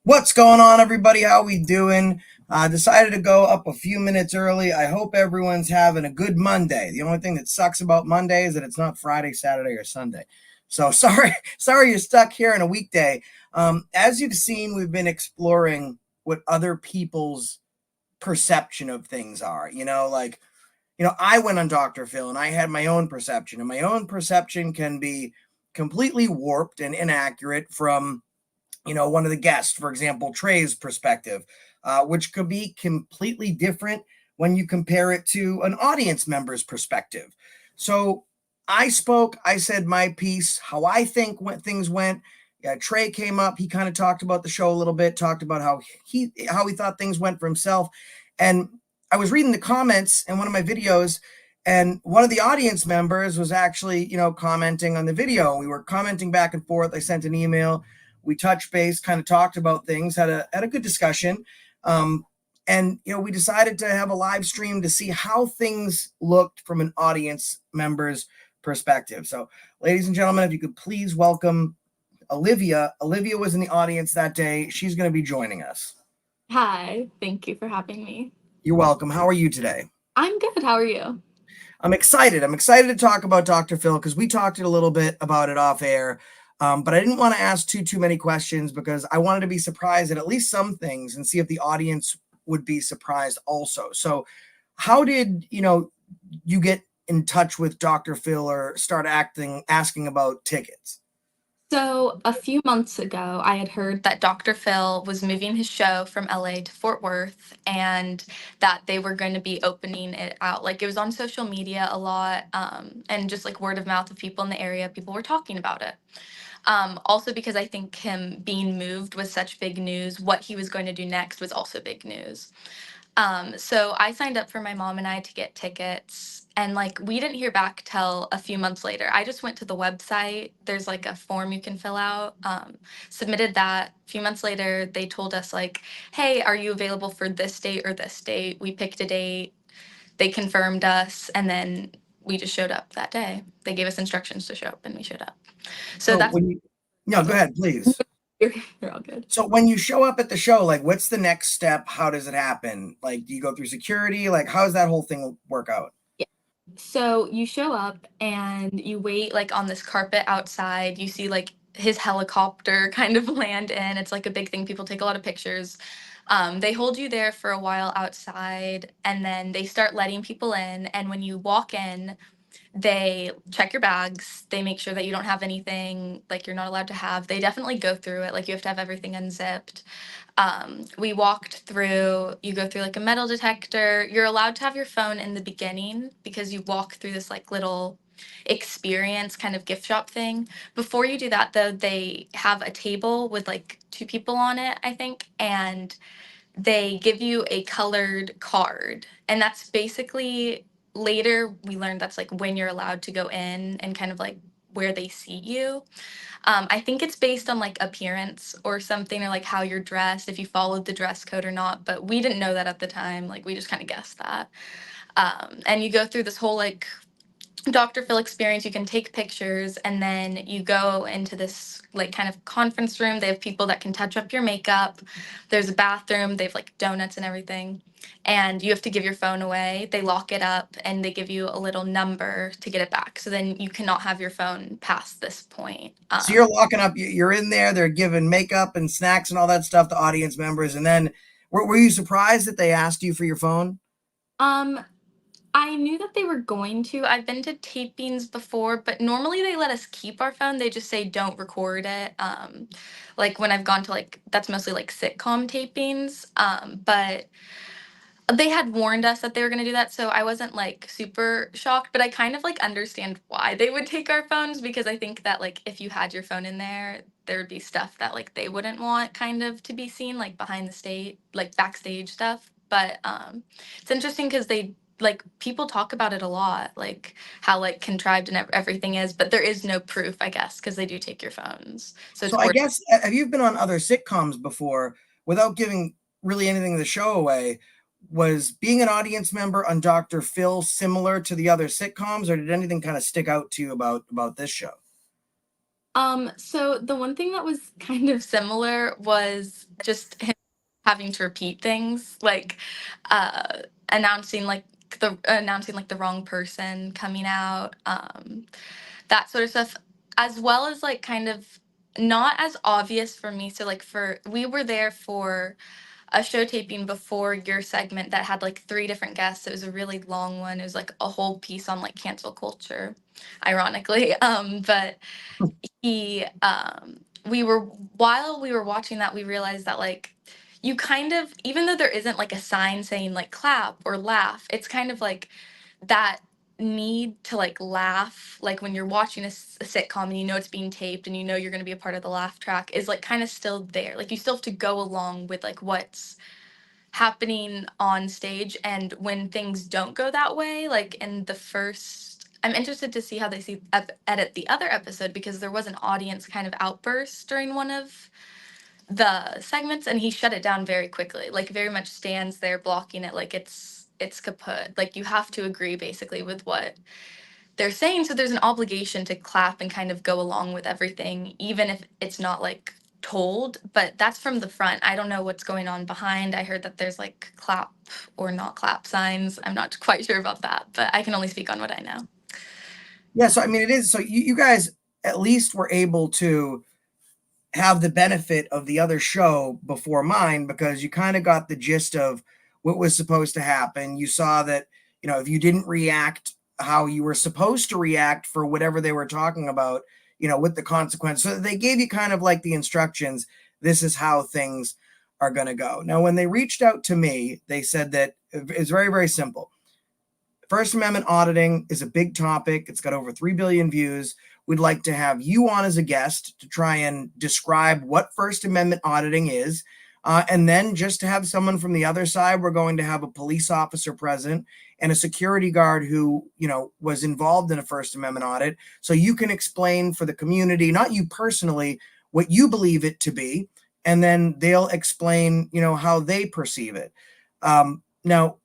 What's going on, everybody? How we doing? Decided to go up a few minutes early. I hope everyone's having a good Monday. The only thing that sucks about Monday is that it's not Friday, Saturday, or Sunday. So sorry you're stuck here on a weekday. As you've seen, we've been exploring what other people's perception of things are. I went on Dr. Phil and I had my own perception, and my own perception can be completely warped and inaccurate from one of the guests, for example, Trey's perspective, which could be completely different when you compare it to an audience member's perspective. So I spoke, I said my piece, how I think when things went. Trey came up, he kind of talked about the show a little bit, talked about how he thought things went for himself. And I was reading the comments in one of my videos, and one of the audience members was actually, commenting on the video. We were commenting back and forth. I sent an email. We touched base, kind of talked about things, had a good discussion. And we decided to have a live stream to see how things looked from an audience member's perspective. So, ladies and gentlemen, if you could please welcome Olivia. Olivia was in the audience that day. She's going to be joining us. Hi, thank you for having me. You're welcome. How are you today? I'm good. How are you? I'm excited. I'm excited to talk about Dr. Phil because we talked a little bit about it off air. But I didn't want to ask too many questions because I wanted to be surprised at least some things and see if the audience would be surprised also. So how did, you get in touch with Dr. Phil or start asking about tickets? So, a few months ago, I had heard that Dr. Phil was moving his show from LA to Fort Worth and that they were going to be opening it out. Like, it was on social media a lot, and just like word of mouth of people in the area, people were talking about it. Also, because I think him being moved was such big news, what he was going to do next was also big news. So I signed up for my mom and I to get tickets. And like we didn't hear back till a few months later. I just went to the website. There's like a form you can fill out. Submitted that. A few months later, they told us like, "Hey, are you available for this date or this date?" We picked a date. They confirmed us, and then we just showed up that day. They gave us instructions to show up, and we showed up. So So that's when you, no, go ahead, please. you're, you're all good. So when you show up at the show, like what's the next step? How does it happen? Like, do you go through security? Like, how does that whole thing work out? So you show up and you wait like on this carpet outside. You see like his helicopter kind of land in. It's like a big thing. People take a lot of pictures. They hold you there for a while outside and then they start letting people in. And when you walk in, they check your bags. They make sure that you don't have anything like you're not allowed to have. They definitely go through it. Like you have to have everything unzipped. We walked through, you go through like a metal detector. You're allowed to have your phone in the beginning because you walk through this like little experience kind of gift shop thing. Before you do that though, they have a table with like two people on it, I think, and they give you a colored card. And that's basically later we learned that's like when you're allowed to go in and kind of like where they seat you. I think it's based on like appearance or something, or like how you're dressed, if you followed the dress code or not. But we didn't know that at the time. Like we just kind of guessed that. And you go through this whole like Dr. Phil experience. You can take pictures and then you go into this like kind of conference room. They have people that can touch up your makeup. There's a bathroom. They have like donuts and everything. And you have to give your phone away. They lock it up and they give you a little number to get it back. So then you cannot have your phone past this point. So you're locking up, you're in there, they're giving makeup and snacks and all that stuff to audience members. And then were you surprised that they asked you for your phone? Um, I knew that they were going to. I've been to tapings before, but normally they let us keep our phone. They just say don't record it. Like when I've gone to like that's mostly like sitcom tapings. But they had warned us that they were going to do that, so I wasn't like super shocked, but I kind of like understand why they would take our phones because I think that like if you had your phone in there, there would be stuff that like they wouldn't want kind of to be seen like behind the stage, like backstage stuff. But it's interesting cuz they like people talk about it a lot, like how like contrived and everything is, but there is no proof, I guess, because they do take your phones. So it's So I word. guess, have you been on other sitcoms before without giving really anything of the show away? Was being an audience member on Dr. Phil similar to the other sitcoms, or did anything kind of stick out to you about this show? So the one thing that was kind of similar was just him having to repeat things, like uh announcing like the wrong person coming out, that sort of stuff, as well as like kind of not as obvious for me. So like for we were there for a show taping before your segment that had like three different guests. It was a really long one. It was like a whole piece on like cancel culture, ironically. But he we were while we were watching that, we realized that like you kind of, even though there isn't like a sign saying like clap or laugh, it's kind of like that need to like laugh, like when you're watching a sitcom and you know it's being taped and you know you're going to be a part of the laugh track, is like kind of still there. Like you still have to go along with like what's happening on stage. And when things don't go that way, like in the first, I'm interested to see how they edit the other episode, because there was an audience kind of outburst during one of the segments and he shut it down very quickly, like very much stands there blocking it, like it's kaput. Like you have to agree basically with what they're saying. So there's an obligation to clap and kind of go along with everything, even if it's not like told. But that's from the front. I don't know what's going on behind. I heard that there's like clap or not clap signs. I'm not quite sure about that, but I can only speak on what I know. Yeah, so I mean, it is. So you guys at least were able to have the benefit of the other show before mine, because you kind of got the gist of what was supposed to happen. You saw that, if you didn't react how you were supposed to react for whatever they were talking about, with the consequence. So they gave you kind of like the instructions. This is how things are going to go. Now, when they reached out to me, they said that it's very, very simple. First Amendment auditing is a big topic. It's got over 3 billion views. We'd like to have you on as a guest to try and describe what First Amendment auditing is. And then just to have someone from the other side, we're going to have a police officer present and a security guard who, was involved in a First Amendment audit. So you can explain for the community, not you personally, what you believe it to be. And then they'll explain, how they perceive it. Now,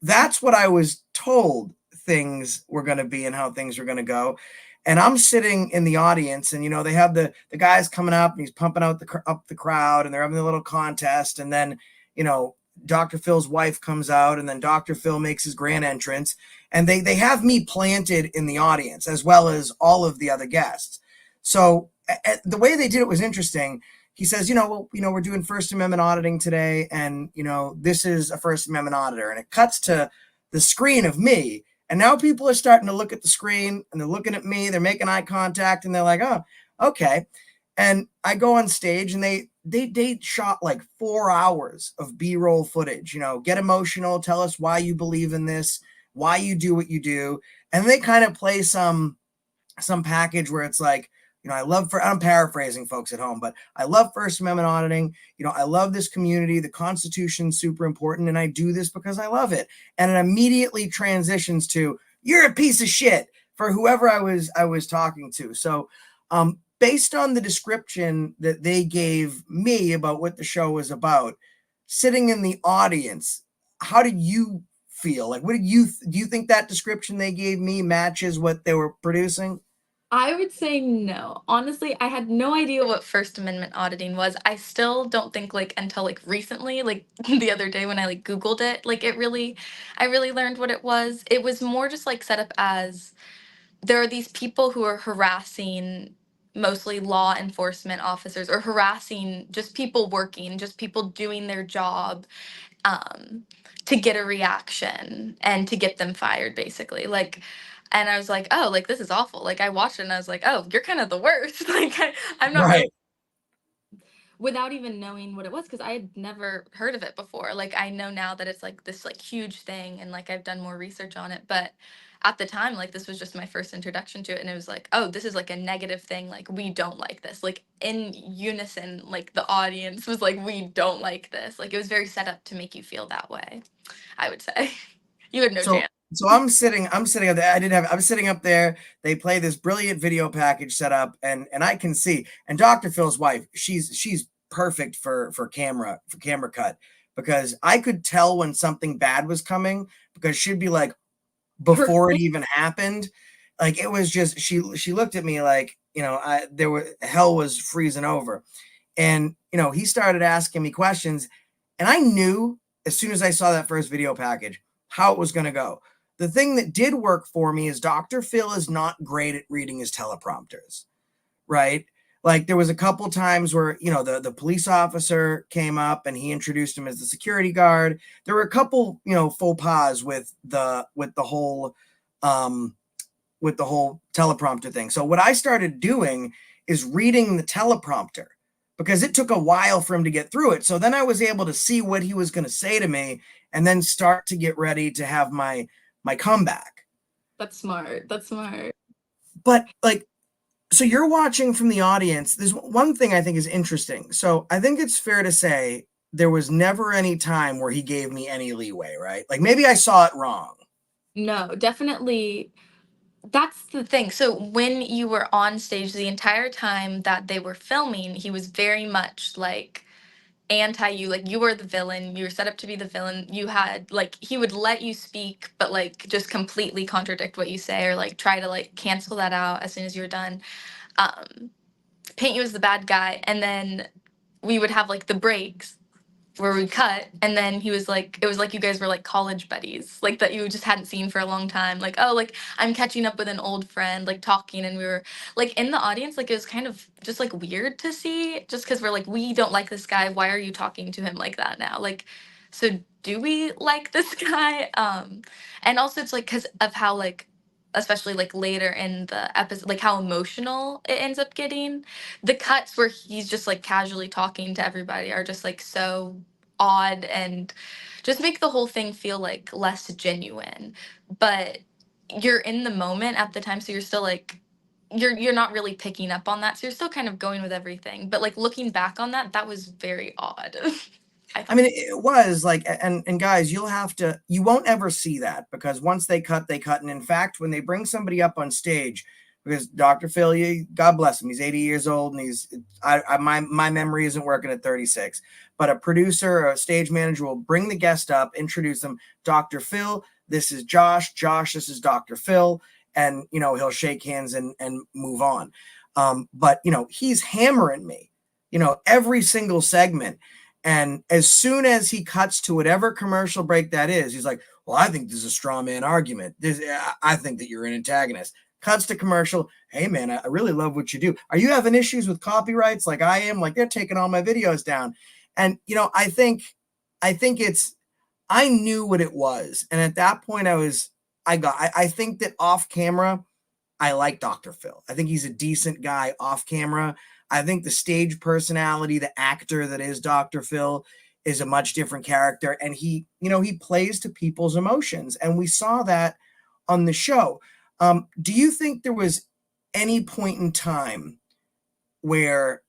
that's what I was told things were going to be and how things were going to go. And I'm sitting in the audience, and they have the guys coming up, and he's pumping out the crowd, and they're having a little contest, and then Dr. Phil's wife comes out, and then Dr. Phil makes his grand entrance, and they have me planted in the audience as well as all of the other guests. So the way they did it was interesting. He says, we're doing First Amendment auditing today, and this is a First Amendment auditor, and it cuts to the screen of me. And now people are starting to look at the screen, and they're looking at me, they're making eye contact, and they're like, oh, okay. And I go on stage, and they shot like 4 hours of B-roll footage, get emotional, tell us why you believe in this, why you do what you do. And they kind of play some package where it's like, I'm paraphrasing folks at home, but I love First Amendment auditing. I love this community. The Constitution's super important, and I do this because I love it. And it immediately transitions to, you're a piece of shit, for whoever I was talking to. So, based on the description that they gave me about what the show was about, sitting in the audience, how did you feel? Like, do you think that description they gave me matches what they were producing? I would say no. Honestly, I had no idea what First Amendment auditing was. I still don't think like until like recently, like the other day when I like Googled it, like I really learned what it was. It was more just like set up as there are these people who are harassing mostly law enforcement officers, or harassing just people working, just people doing their job, um, to get a reaction and to get them fired, basically. Like, and I was like, oh, like this is awful. Like I watched it and I was like, oh, you're kind of the worst. Like I'm not really, Right. without even knowing what it was, because I had never heard of it before. Like I know now that it's like this like huge thing, and like I've done more research on it, but at the time, like this was just my first introduction to it, and it was like, oh, this is like a negative thing. Like we don't like this. Like in unison, like the audience was like, we don't like this. Like it was very set up to make you feel that way, I would say. You had no So chance. I'm sitting up there. I'm sitting up there. They play this brilliant video package set up, and I can see. And Dr. Phil's wife, she's perfect for camera cut, because I could tell when something bad was coming, because she'd be like, before it Perfect. even happened. Like, it was just, she looked at me like, hell was freezing over. And, he started asking me questions, and I knew as soon as I saw that first video package how it was going to go. The thing that did work for me is Dr. Phil is not great at reading his teleprompters, right? Like there was a couple times where, the police officer came up and he introduced him as the security guard. There were a couple, faux pas with the whole teleprompter thing. So what I started doing is reading the teleprompter, because it took a while for him to get through it. So then I was able to see what he was going to say to me and then start to get ready to have my comeback. That's smart. But so you're watching from the audience. There's one thing I think is interesting. So I think it's fair to say there was never any time where he gave me any leeway, right? Like maybe I saw it wrong. No, definitely. That's the thing. So when you were on stage the entire time that they were filming, he was very much like anti you. Like you were the villain. You were set up to be the villain. You had like he would let you speak, but like just completely contradict what you say or like try to like cancel that out as soon as you were done. Um, Paint you as the bad guy, and then we would have like the breaks where we cut, and then he was like, it was like you guys were like college buddies, like that you just hadn't seen for a long time, like, oh, like I'm catching up with an old friend, like talking, and we were like in the audience, like it was kind of just like weird to see, just because we're like, we don't like this guy, why are you talking to him like that now, like, so do we like this guy? And also it's like because of how like especially like later in the episode, like how emotional it ends up getting, the cuts where he's just like casually talking to everybody are just like so odd and just make the whole thing feel like less genuine. But you're in the moment at the time, so you're still like you're not really picking up on that, so you're still kind of going with everything. But like looking back on that, that was very odd. I mean, it was like, and guys, you won't ever see that, because once they cut, they cut. And in fact, when they bring somebody up on stage, because Dr. Phil, God bless him, he's 80 years old, and my memory isn't working at 36, but a producer or a stage manager will bring the guest up, introduce them. Dr. Phil, this is Josh. Josh, this is Dr. Phil. And, he'll shake hands and move on. But, he's hammering me, every single segment. And as soon as he cuts to whatever commercial break that is, he's like, well, I think this is a straw man argument. I think that you're an antagonist. Cuts to commercial. Hey, man, I really love what you do. Are you having issues with copyrights like I am? Like they're taking all my videos down. And, I think I knew what it was. And at that point I think that off camera, I like Dr. Phil. I think he's a decent guy off camera. I think the stage personality, the actor that is Dr. Phil, is a much different character. And he plays to people's emotions. And we saw that on the show. Do you think there was any point in time where,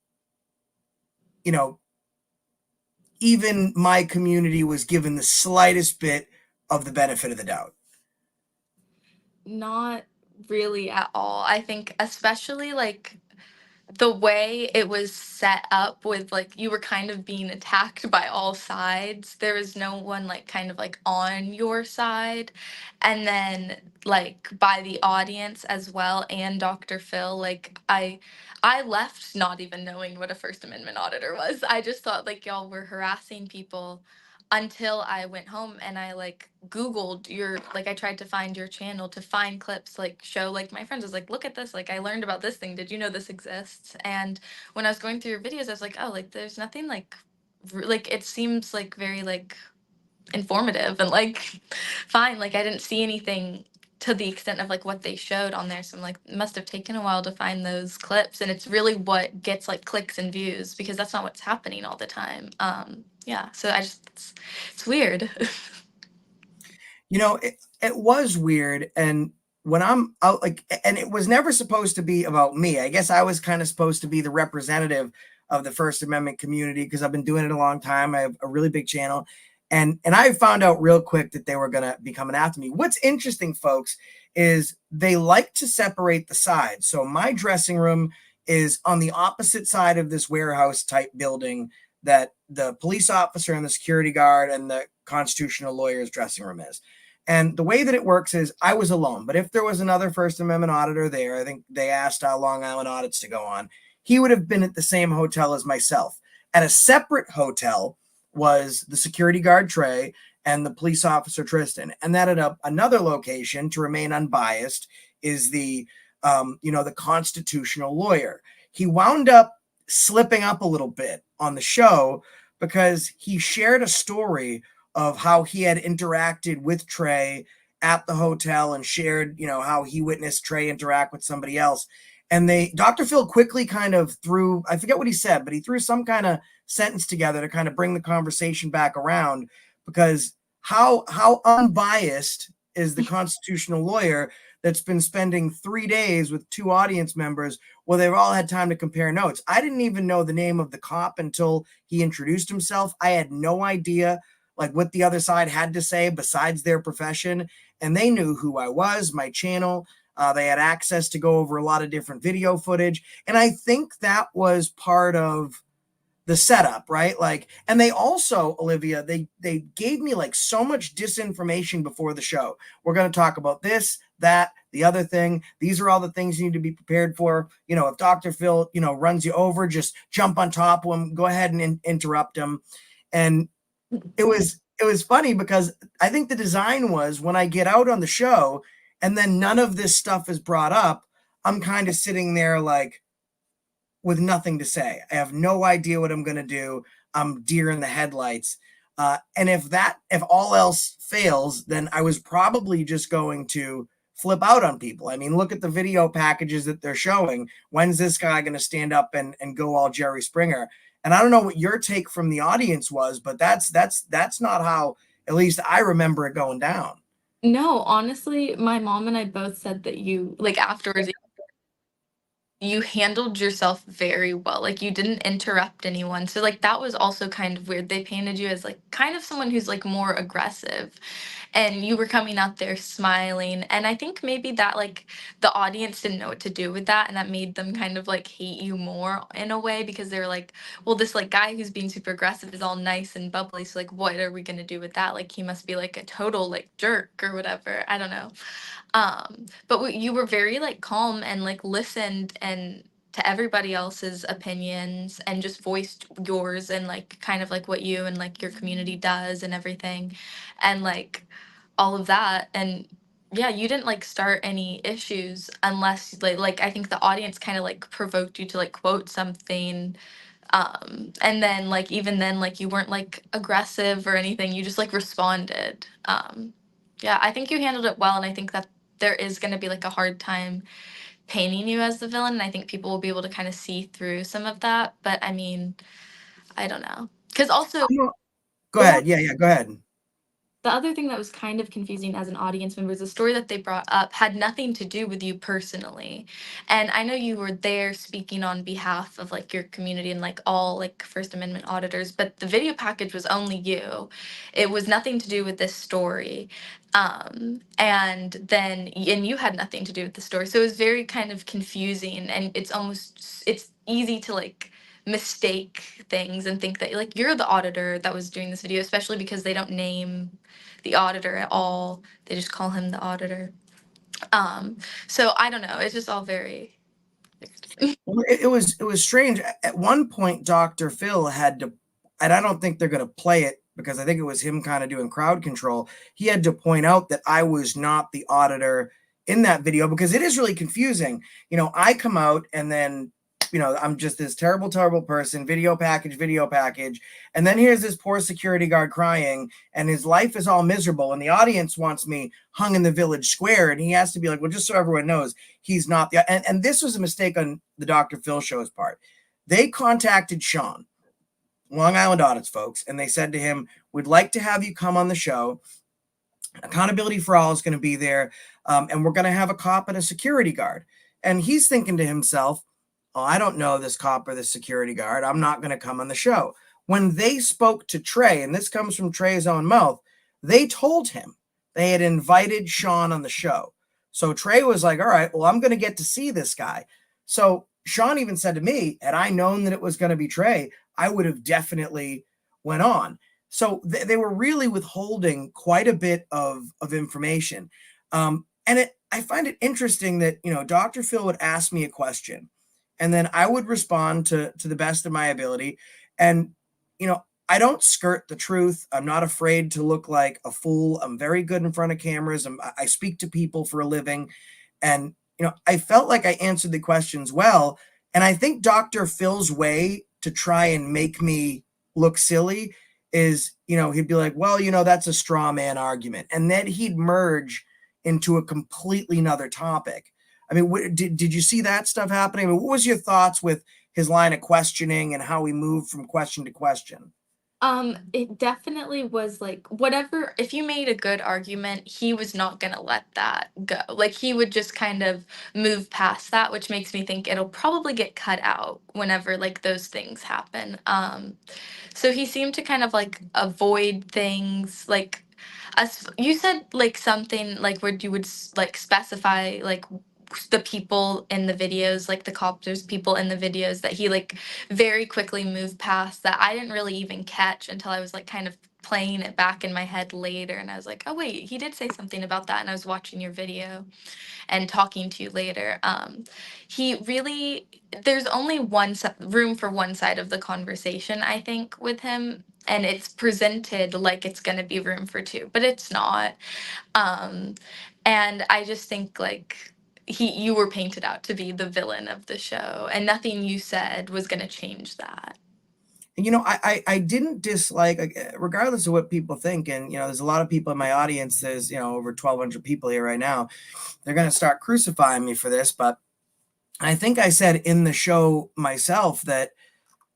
even my community was given the slightest bit of the benefit of the doubt? Not really at all. I think especially like the way it was set up with like you were kind of being attacked by all sides. There was no one like kind of like on your side. And then like by the audience as well and Dr. Phil, like I left not even knowing what a First Amendment auditor was. I just thought like y'all were harassing people until I went home and I like Googled your like I tried to find your channel to find clips like show like my friends. I was like, look at this, like I learned about this thing. Did you know this exists? And when I was going through your videos, I was like, oh, like there's nothing like like it seems like very like informative and like fine. Like I didn't see anything to the extent of like what they showed on there. So I'm like, it must have taken a while to find those clips. And it's really what gets like clicks and views because that's not what's happening all the time. Yeah. So it's weird. It was weird. And when I'm out, like, and it was never supposed to be about me. I guess I was kind of supposed to be the representative of the First Amendment community because I've been doing it a long time. I have a really big channel. And I found out real quick that they were going to be coming after me. What's interesting, folks, is they like to separate the sides. So my dressing room is on the opposite side of this warehouse type building that the police officer and the security guard and the constitutional lawyer's dressing room is. And the way that it works is I was alone, but if there was another First Amendment auditor there, I think they asked Long Island audits to go on, he would have been at the same hotel as myself. At a separate hotel was the security guard Trey and the police officer Tristan. And that at another location, to remain unbiased, is the the constitutional lawyer. He wound up slipping up a little bit on the show because he shared a story of how he had interacted with Trey at the hotel and shared, how he witnessed Trey interact with somebody else. And Dr. Phil quickly kind of threw, I forget what he said, but he threw some kind of sentence together to kind of bring the conversation back around, because how unbiased is the constitutional lawyer that's been spending 3 days with 2 audience members where they've all had time to compare notes? I didn't even know the name of the cop until he introduced himself. I had no idea like what the other side had to say besides their profession. And they knew who I was, my channel. They had access to go over a lot of different video footage. And I think that was part of the setup, right? Like, and they also, Olivia, they gave me like so much disinformation before the show. We're going to talk about this, that, the other thing. These are all the things you need to be prepared for. If Dr. Phil, runs you over, just jump on top of him, go ahead and interrupt him. And it was funny because I think the design was when I get out on the show and then none of this stuff is brought up, I'm kind of sitting there like with nothing to say. I have no idea what I'm going to do. I'm deer in the headlights. And if all else fails, then I was probably just going to flip out on people. I mean, look at the video packages that they're showing. When's this guy going to stand up and go all Jerry Springer? And I don't know what your take from the audience was, but that's not how, at least I remember it going down. No, honestly, my mom and I both said that you, like, afterwards, you handled yourself very well. Like, you didn't interrupt anyone. So, like, that was also kind of weird. They painted you as, like, kind of someone who's, like, more aggressive. And you were coming out there smiling. And I think maybe that, like, the audience didn't know what to do with that. And that made them kind of, like, hate you more in a way, because they were like, well, this, like, guy who's being super aggressive is all nice and bubbly. So, like, what are we going to do with that? Like, he must be, like, a total, like, jerk or whatever. I don't know. But you were very like calm and like listened and to everybody else's opinions and just voiced yours and like kind of like what you and like your community does and everything, and like all of that. And yeah, you didn't like start any issues unless like I think the audience kind of like provoked you to like quote something, and then like even then like you weren't like aggressive or anything, you just like responded. Yeah, I think you handled it well, and I think that there is going to be like a hard time painting you as the villain, and I think people will be able to kind of see through some of that. But I mean, I don't know, because also Go ahead. Yeah, go ahead. the other thing that was kind of confusing as an audience member is the story that they brought up had nothing to do with you personally. And I know you were there speaking on behalf of like your community and like all like First Amendment auditors, but the video package was only you. It was nothing to do with this story. And you had nothing to do with the story. So it was very kind of confusing, and it's easy to like mistake things and think that like you're the auditor that was doing this video, especially because they don't name the auditor at all. They just call him the auditor. So I don't know. It's just all very. Well, it was strange. At one point, Dr. Phil had to, and I don't think they're going to play it because I think it was him kind of doing crowd control. He had to point out that I was not the auditor in that video because it is really confusing. I come out and then I'm just this terrible, terrible person, video package. And then here's this poor security guard crying and his life is all miserable. And the audience wants me hung in the village square. And he has to be like, well, just so everyone knows, he's not the, and this was a mistake on the Dr. Phil show's part. They contacted Sean, Long Island Audits folks, and they said to him, we'd like to have you come on the show. Accountability for All is going to be there. And we're going to have a cop and a security guard. And he's thinking to himself, oh, I don't know this cop or this security guard. I'm not going to come on the show. When they spoke to Trey, and this comes from Trey's own mouth, they told him they had invited Sean on the show. So Trey was like, all right, well, I'm going to get to see this guy. So Sean even said to me, had I known that it was going to be Trey, I would have definitely went on. So they were really withholding quite a bit of information. And I find it interesting that, Dr. Phil would ask me a question and then I would respond to the best of my ability. And, I don't skirt the truth. I'm not afraid to look like a fool. I'm very good in front of cameras. I speak to people for a living. And, I felt like I answered the questions well. And I think Dr. Phil's way to try and make me look silly is, he'd be like, well, that's a straw man argument. And then he'd merge into a completely another topic. I mean, did you see that stuff happening? I mean, what was your thoughts with his line of questioning and how he moved from question to question? It definitely was like whatever, if you made a good argument, he was not gonna let that go. Like he would just kind of move past that, which makes me think it'll probably get cut out whenever like those things happen. So he seemed to kind of like avoid things like us. You said like something like where you would like specify like the people in the videos, like the copters people in the videos that he like very quickly moved past that I didn't really even catch until I was like kind of playing it back in my head later and I was like, oh wait, he did say something about that and I was watching your video and talking to you later. He really, there's only room for one side of the conversation, I think, with him. And it's presented like it's going to be room for two, but it's not. Um, and I just think like you were painted out to be the villain of the show, and nothing you said was going to change that. And, I didn't dislike, like, regardless of what people think. And, there's a lot of people in my audience. There's, over 1,200 people here right now. They're going to start crucifying me for this. But I think I said in the show myself that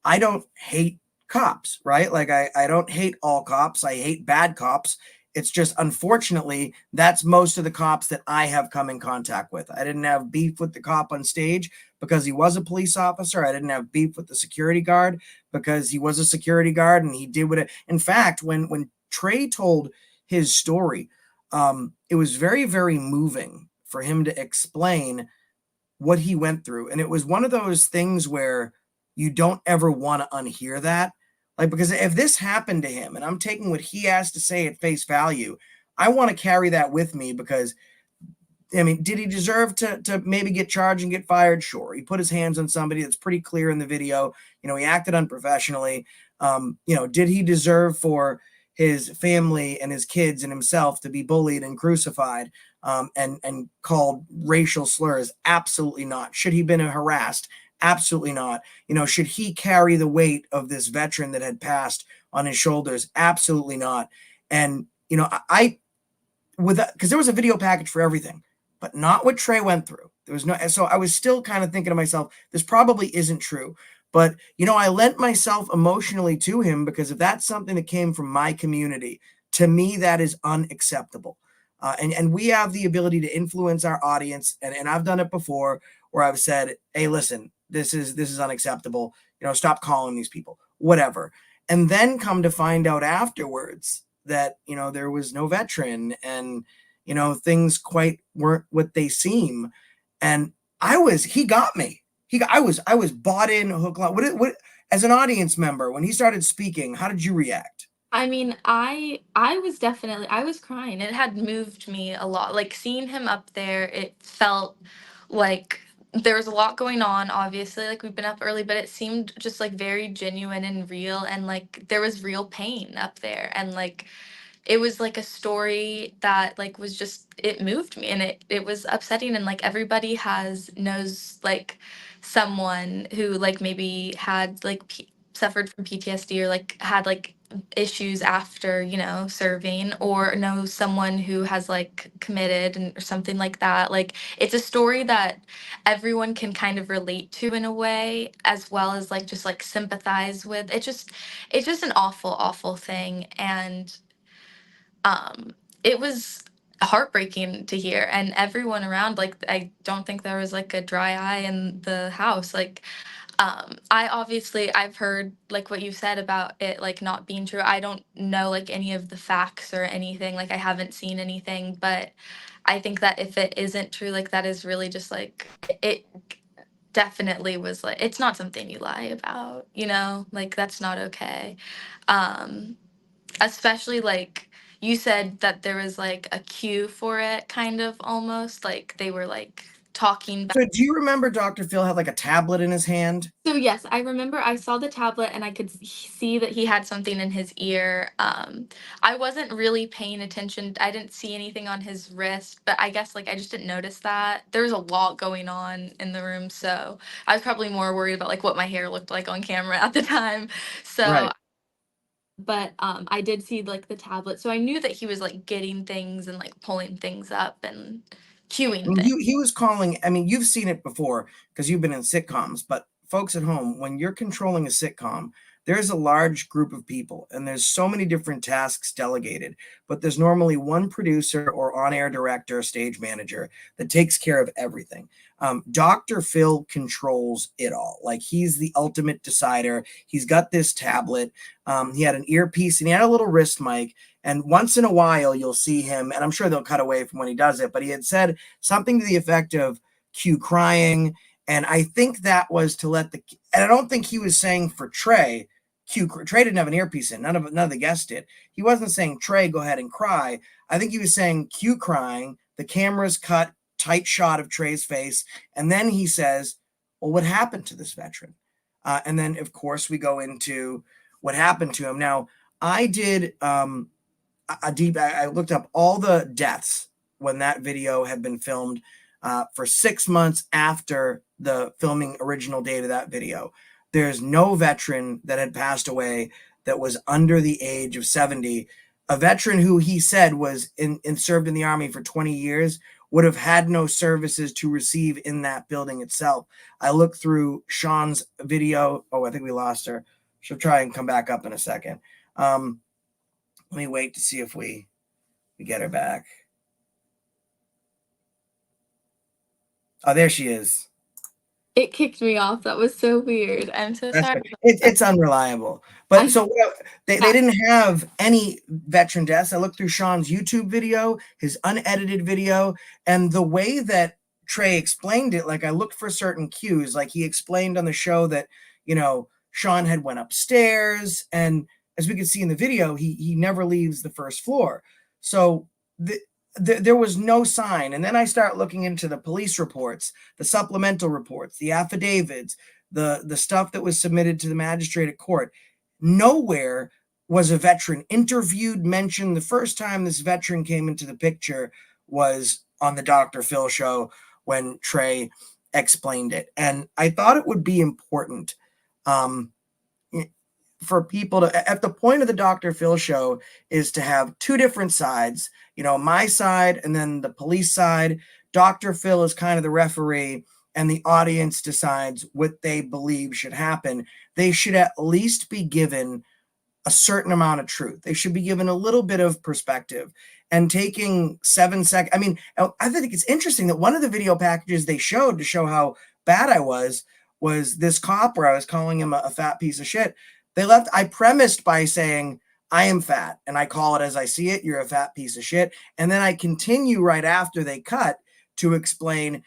I don't hate cops, right? Like I don't hate all cops. I hate bad cops. It's just unfortunately that's most of the cops that I have come in contact with. I didn't have beef with the cop on stage because he was a police officer. I didn't have beef with the security guard because he was a security guard and he did what it. In fact, when Trey told his story, it was very, very moving for him to explain what he went through. And it was one of those things where you don't ever want to unhear that. Like, because if this happened to him and I'm taking what he has to say at face value, I want to carry that with me because, I mean, did he deserve to maybe get charged and get fired? Sure. He put his hands on somebody that's pretty clear in the video. He acted unprofessionally. Did he deserve for his family and his kids and himself to be bullied and crucified and called racial slurs? Absolutely not. Should he been harassed? Absolutely not. Should he carry the weight of this veteran that had passed on his shoulders? Absolutely not. And I with because there was a video package for everything, but not what Trey went through. There was no, so I was still kind of thinking to myself, this probably isn't true. But I lent myself emotionally to him because if that's something that came from my community, to me that is unacceptable. And we have the ability to influence our audience, and I've done it before where I've said, "Hey, listen, this is unacceptable. Stop calling these people, whatever." And then come to find out afterwards that there was no veteran and things quite weren't what they seem. And he got me. I was bought in hook line. What as an audience member when he started speaking, how did you react? I mean, I was definitely I was crying. It had moved me a lot. Like seeing him up there, it felt like there was a lot going on, obviously. Like we've been up early, but it seemed just like very genuine and real and like there was real pain up there and like it was like a story that like was just it moved me and it was upsetting and like everybody has knows like someone who like maybe had like suffered from PTSD or like had like issues after serving or knows someone who has like committed or something like that. Like it's a story that everyone can kind of relate to in a way as well as like just like sympathize with. It's just an awful thing and um it was heartbreaking to hear and everyone around like I don't think there was like a dry eye in the house like I've heard like what you said about it like not being true. I don't know like any of the facts or anything, like I haven't seen anything, but I think that if it isn't true, like that is really just like it definitely was like it's not something you lie about, like that's not okay. um especially like you said that there was like a cue for it, kind of almost like they were like talking back. So do you remember Dr. Phil had like a tablet in his hand? So yes, I remember I saw the tablet and I could see that he had something in his ear. I wasn't really paying attention. I didn't see anything on his wrist, but I guess like I just didn't notice that. There was a lot going on in the room, so I was probably more worried about like what my hair looked like on camera at the time. So Right. but I did see like the tablet, so I knew that he was like getting things and like pulling things up and I cueing mean, things. he was calling. I mean, you've seen it before because you've been in sitcoms. But folks at home, when you're controlling a sitcom, there's a large group of people, and there's so many different tasks delegated. But there's normally one producer or on-air director, stage manager that takes care of everything. Dr. Phil controls it all. Like he's the ultimate decider. He's got this tablet. He had an earpiece and he had a little wrist mic. And once in a while, you'll see him, and I'm sure they'll cut away from when he does it, but he had said something to the effect of Q crying. And I think that was to let and I don't think he was saying for Trey, Trey didn't have an earpiece in. None of the guests did. He wasn't saying, Trey, go ahead and cry. I think he was saying Q crying. The camera's cut, tight shot of Trey's face. And then he says, well, what happened to this veteran? And then, of course, we go into what happened to him. Now, I did I looked up all the deaths when that video had been filmed for 6 months after the filming original date of that video. There's no veteran that had passed away that was under the age of 70. A veteran who he said was served in the Army for 20 years would have had no services to receive in that building itself. I looked through Sean's video. Oh, I think we lost her. She'll try and come back up in a second. Let me wait to see if we get her back. Oh, there she is. It kicked me off. That was so weird. I'm so That's sorry. good. It's unreliable. But so they didn't have any veteran deaths. I looked through Sean's YouTube video, his unedited video, and the way that Trey explained it, like I looked for certain cues. Like he explained on the show that, Sean had went upstairs, and as we could see in the video, he never leaves the first floor. So there was no sign. And then I start looking into the police reports, the supplemental reports, the affidavits, the stuff that was submitted to the magistrate at court. Nowhere was a veteran interviewed, mentioned. The first time this veteran came into the picture was on the Dr. Phil show when Trey explained it. And I thought it would be important for people to, at the point of the Dr. Phil show, is to have two different sides, my side and then the police side. Dr. Phil is kind of the referee, and the audience decides what they believe should happen. They should at least be given a certain amount of truth. They should be given a little bit of perspective. And taking 7 seconds, I mean, I think it's interesting that one of the video packages they showed to show how bad I was this cop where I was calling him a fat piece of shit. I premised by saying, I am fat, and I call it as I see it. You're a fat piece of shit. And then I continue right after they cut to explain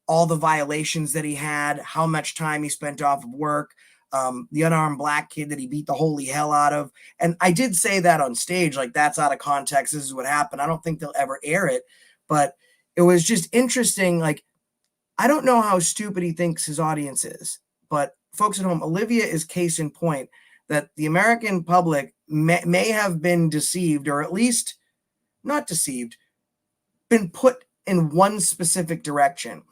all the violations that he had, how much time he spent off of work, the unarmed black kid that he beat the holy hell out of. And I did say that on stage, like that's out of context. This is what happened. I don't think they'll ever air it, but it was just interesting. Like, I don't know how stupid he thinks his audience is, but folks at home, Olivia is case in point that the American public may have been deceived, or at least not deceived, been put in one specific direction.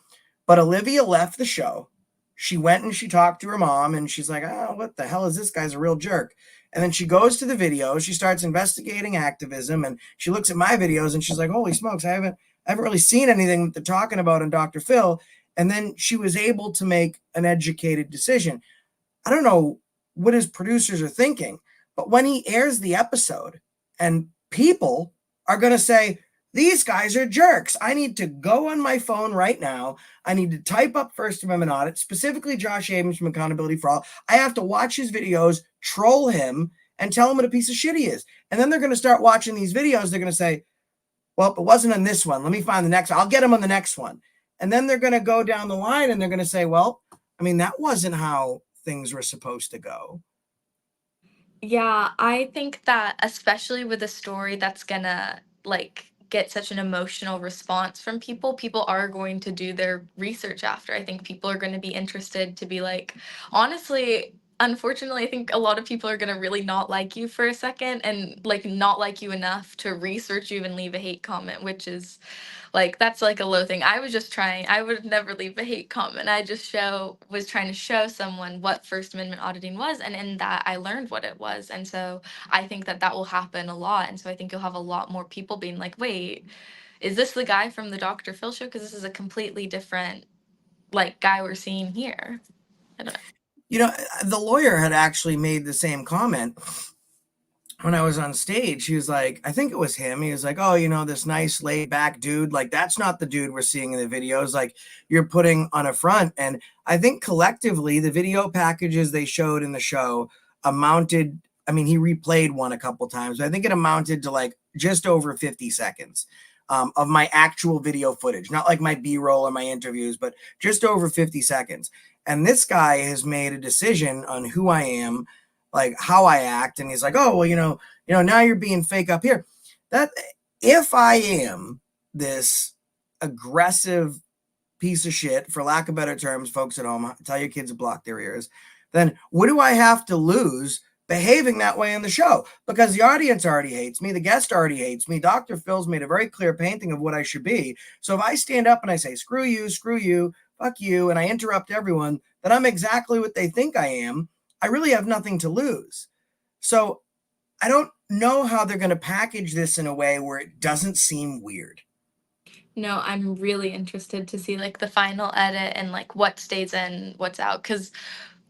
But Olivia left the show. She went and she talked to her mom, and she's like, oh, what the hell is this guy's a real jerk? And then she goes to the video. She starts investigating activism, and she looks at my videos, and she's like, holy smokes, I haven't really seen anything that they're talking about in Dr. Phil. And then she was able to make an educated decision. I don't know what his producers are thinking, but when he airs the episode and people are going to say, these guys are jerks, I need to go on my phone right now. I need to type up First Amendment audit, specifically Josh Abrams from Accountability for All. I have to watch his videos, troll him, and tell him what a piece of shit he is. And then they're going to start watching these videos. They're going to say, well, it wasn't on this one. Let me find the next one. I'll get him on the next one. And then they're going to go down the line and they're going to say, well, I mean, that wasn't how things were supposed to go. Yeah, I think that especially with a story that's gonna like get such an emotional response from people, people are going to do their research after. I think people are going to be interested to be like, honestly, unfortunately, I think a lot of people are going to really not like you for a second and like not like you enough to research you and leave a hate comment, which is like that's like a low thing. I was just trying. I would never leave a hate comment. I just show was trying to show someone what First Amendment auditing was, and in that I learned what it was. And so I think that that will happen a lot. And so I think you'll have a lot more people being like, "Wait, is this the guy from the Dr. Phil show? Because this is a completely different like guy we're seeing here." I don't know. You know, the lawyer had actually made the same comment when I was on stage. He was like, I think it was him. He was like, "Oh, you know, this nice laid back dude, like that's not the dude we're seeing in the videos. Like you're putting on a front." And I think collectively, the video packages they showed in the show amounted. I mean, he replayed one a couple times, but I think it amounted to like just over 50 seconds of my actual video footage, not like my B roll or my interviews, but just over 50 seconds. And this guy has made a decision on who I am, like how I act, and he's like, "Oh, well, now you're being fake up here." That if I am this aggressive piece of shit, for lack of better terms, folks at home, tell your kids to block their ears. Then what do I have to lose behaving that way in the show? Because the audience already hates me, the guest already hates me. Dr. Phil's made a very clear painting of what I should be. So if I stand up and I say, screw you, fuck you, and I interrupt everyone, that I'm exactly what they think I am, I really have nothing to lose. So I don't know how they're going to package this in a way where it doesn't seem weird. No, I'm really interested to see like the final edit and like what stays in, what's out. Because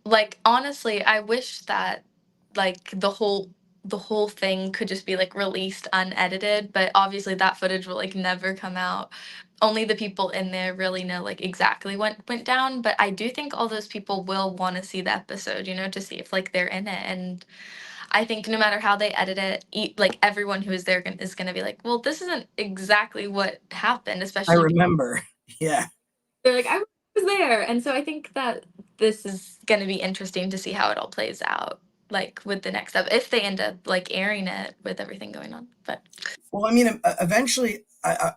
like honestly, I wish that like the whole thing could just be like released unedited, but obviously that footage will like never come out. Only the people in there really know like exactly what went down, but I do think all those people will want to see the episode, to see if like they're in it. And I think no matter how they edit it, like everyone who is there is going to be like, well, this isn't exactly what happened, I especially remember. Yeah. they're like, I was there. And so I think that this is going to be interesting to see how it all plays out, like with the next up, if they end up like airing it with everything going on. But Well, I mean, eventually,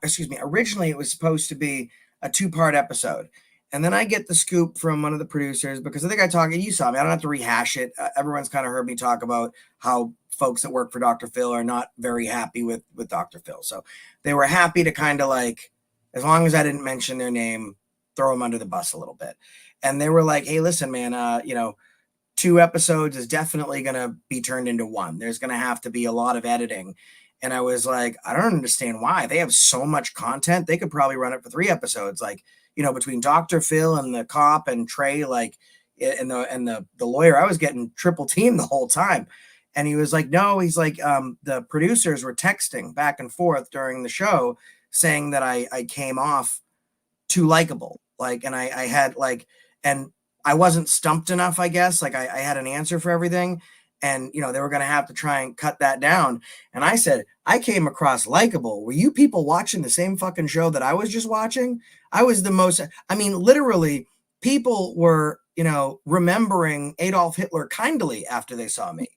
excuse me, originally it was supposed to be a two-part episode. And then I get the scoop from one of the producers because I think I talked, you saw me, I don't have to rehash it. Everyone's kind of heard me talk about how folks that work for Dr. Phil are not very happy with Dr. Phil. So they were happy to kind of like, as long as I didn't mention their name, throw them under the bus a little bit. And they were like, "Hey, listen, man, two episodes is definitely going to be turned into one. There's going to have to be a lot of editing." And I was like, I don't understand why. They have so much content. They could probably run it for three episodes. Like, between Dr. Phil and the cop and Trey, like, and the lawyer, I was getting triple team the whole time. And he was like, no, he's like, the producers were texting back and forth during the show saying that I came off too likable. Like, and I had like, and I wasn't stumped enough, I guess. Like I had an answer for everything. And, they were going to have to try and cut that down. And I said, I came across likable. Were you people watching the same fucking show that I was just watching? I was the most, I mean, literally, people were, remembering Adolf Hitler kindly after they saw me.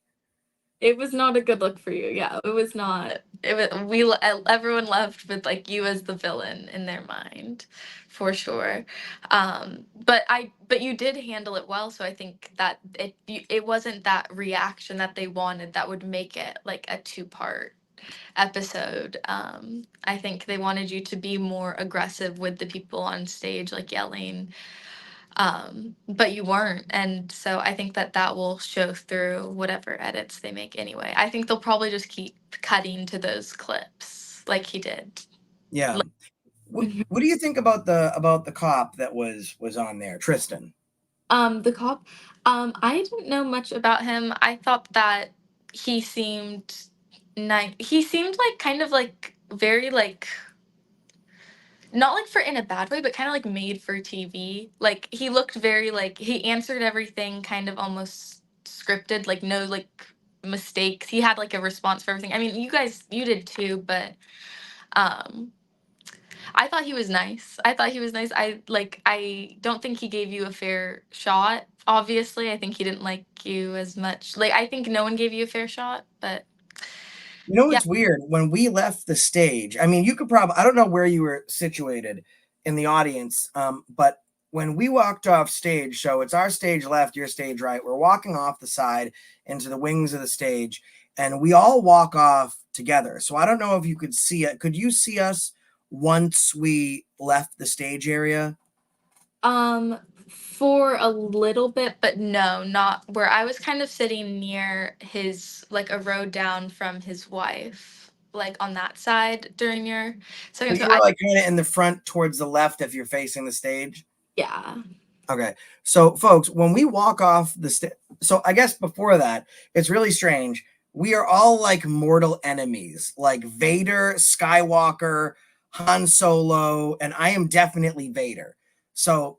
it was not a good look for you. Yeah, it was not. It was everyone left with like you as the villain in their mind, for sure. But you did handle it well. So I think that it wasn't that reaction that they wanted that would make it like a two-part episode. I think they wanted you to be more aggressive with the people on stage, like yelling, but you weren't. And so I think that that will show through whatever edits they make anyway. I think they'll probably just keep cutting to those clips like he did. Yeah. Like, mhm. What do you think about the cop that was on there, Tristan? The cop, I didn't know much about him. I thought that he seemed nice. He seemed like kind of like very like not like for in a bad way, but kind of like made for TV. Like he looked very like he answered everything kind of almost scripted, like no like mistakes. He had like a response for everything. I mean, you did too, but um I thought he was nice. I thought he was nice. I don't think he gave you a fair shot obviously. I think he didn't like you as much. Like, I think no one gave you a fair shot, but You know yeah. what's weird? When we left the stage, I mean, you could probably, I don't know where you were situated in the audience, but when we walked off stage, so it's our stage left, your stage right, we're walking off the side into the wings of the stage, and we all walk off together. So I don't know if you could see it. Could you see us once we left the stage area? Um, for a little bit, but no, not where I was kind of sitting near his, like a row down from his wife, like on that side during your So second. So you were I, like kind of in the front towards the left if you're facing the stage. yeah. Okay. So, folks, when we walk off the so I guess before that, it's really strange. We are all like mortal enemies, like Vader, Skywalker, Han Solo, and I am definitely Vader. So,